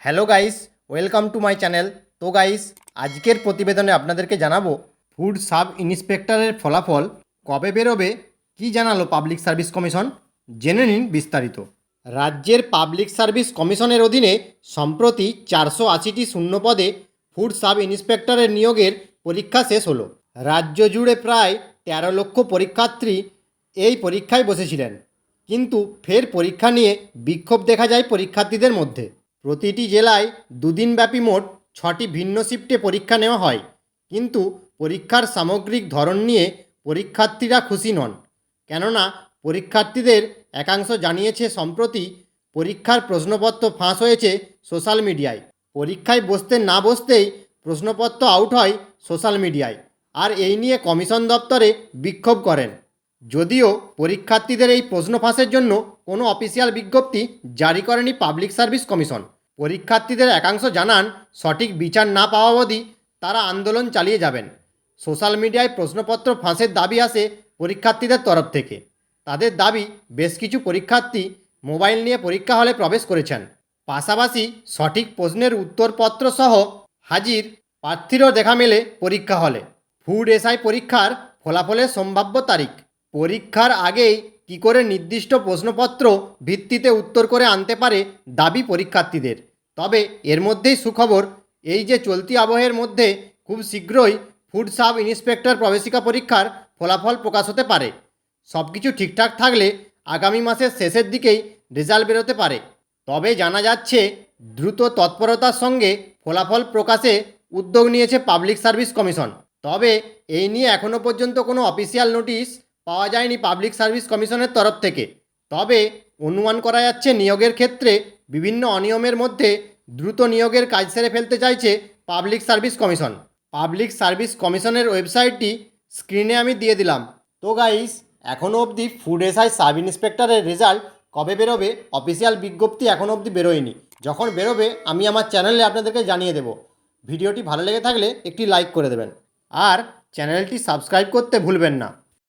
Hello guys, welcome to my channel. তো guys, আজকের প্রতিবেদনে আপনাদেরকে জানাবো ফুড সাব ইন্সপেক্টরের ফলাফল কবে বেরোবে, কি জানালো পাবলিক সার্ভিস কমিশন। জেনে নিন বিস্তারিত। রাজ্যের পাবলিক সার্ভিস কমিশনের অধীনে সম্প্রতি 480টি শূন্য পদে ফুড সাব ইন্সপেক্টরের নিয়োগের পরীক্ষা শেষ হলো। রাজ্য জুড়ে প্রায় 13 লক্ষ পরীক্ষার্থী এই পরীক্ষায় বসেছিলেন, কিন্তু ফের পরীক্ষা নিয়ে বিক্ষোভ দেখা যায় পরীক্ষার্থীদের মধ্যে। প্রতিটি জেলায় দুদিনব্যাপী মোট 6টি ভিন্ন শিফটে পরীক্ষা নেওয়া হয়, কিন্তু পরীক্ষার সামগ্রিক ধরন নিয়ে পরীক্ষার্থীরা খুশি নন। কেননা পরীক্ষার্থীদের একাংশ জানিয়েছে সম্প্রতি পরীক্ষার প্রশ্নপত্র ফাঁস হয়েছে সোশ্যাল মিডিয়ায়। পরীক্ষায় বসতে না বসতেই প্রশ্নপত্র আউট হয় সোশ্যাল মিডিয়ায়, আর এই নিয়ে কমিশন দপ্তরে বিক্ষোভ করেন। যদিও পরীক্ষার্থীদের এই প্রশ্ন ফাঁসের জন্য কোনো অফিসিয়াল বিজ্ঞপ্তি জারি করেনি পাবলিক সার্ভিস কমিশন। পরীক্ষার্থীদের একাংশ জানান সঠিক বিচার না পাওয়া অবধি তারা আন্দোলন চালিয়ে যাবেন। সোশ্যাল মিডিয়ায় প্রশ্নপত্র ফাঁসের দাবি আসে পরীক্ষার্থীদের তরফ থেকে। তাদের দাবি, বেশ কিছু পরীক্ষার্থী মোবাইল নিয়ে পরীক্ষা হলে প্রবেশ করেছেন, পাশাপাশি সঠিক প্রশ্নের উত্তরপত্র সহ হাজির প্রার্থীরও দেখা মেলে পরীক্ষা হলে। ফুড এসআই পরীক্ষার ফলাফলের সম্ভাব্য তারিখ। পরীক্ষার আগেই কী করে নির্দিষ্ট প্রশ্নপত্র ভিত্তিতে উত্তর করে আনতে পারে দাবি পরীক্ষার্থীদের। তবে এর মধ্যেই সুখবর, এই যে চলতি আবহের মধ্যে খুব শীঘ্রই ফুড সাব ইন্সপেক্টর প্রবেশিকা পরীক্ষার ফলাফল প্রকাশ হতে পারে। সব কিছু ঠিকঠাক থাকলে আগামী মাসের শেষের দিকেই রেজাল্ট বেরোতে পারে। তবে জানা যাচ্ছে দ্রুত তৎপরতার সঙ্গে ফলাফল প্রকাশে উদ্যোগ নিয়েছে পাবলিক সার্ভিস কমিশন। তবে এই নিয়ে এখনও পর্যন্ত কোনো অফিসিয়াল নোটিশ পাওয়া যায়নি পাবলিক সার্ভিস কমিশনের তরফ থেকে। তবে অনুমান করা যাচ্ছে নিয়োগের ক্ষেত্রে বিভিন্ন অনিয়মের মধ্যে দ্রুত নিয়োগের কাজ সেরে ফেলতে চাইছে public service commission. Public service কমিশনের ওয়েবসাইটটি স্ক্রিনে আমি দিয়ে দিলাম। তো গাইস, এখনও অবধি ফুড এসআই সাব ইন্সপেক্টরের রেজাল্ট কবে বেরোবে অফিসিয়াল বিজ্ঞপ্তি এখনও অবধি বেরোয়নি। যখন বেরোবে আমি আমার চ্যানেলে আপনাদেরকে জানিয়ে দেব। ভিডিওটি ভালো লেগে থাকলে একটি লাইক করে দেবেন, আর চ্যানেলটি সাবস্ক্রাইব করতে ভুলবেন না।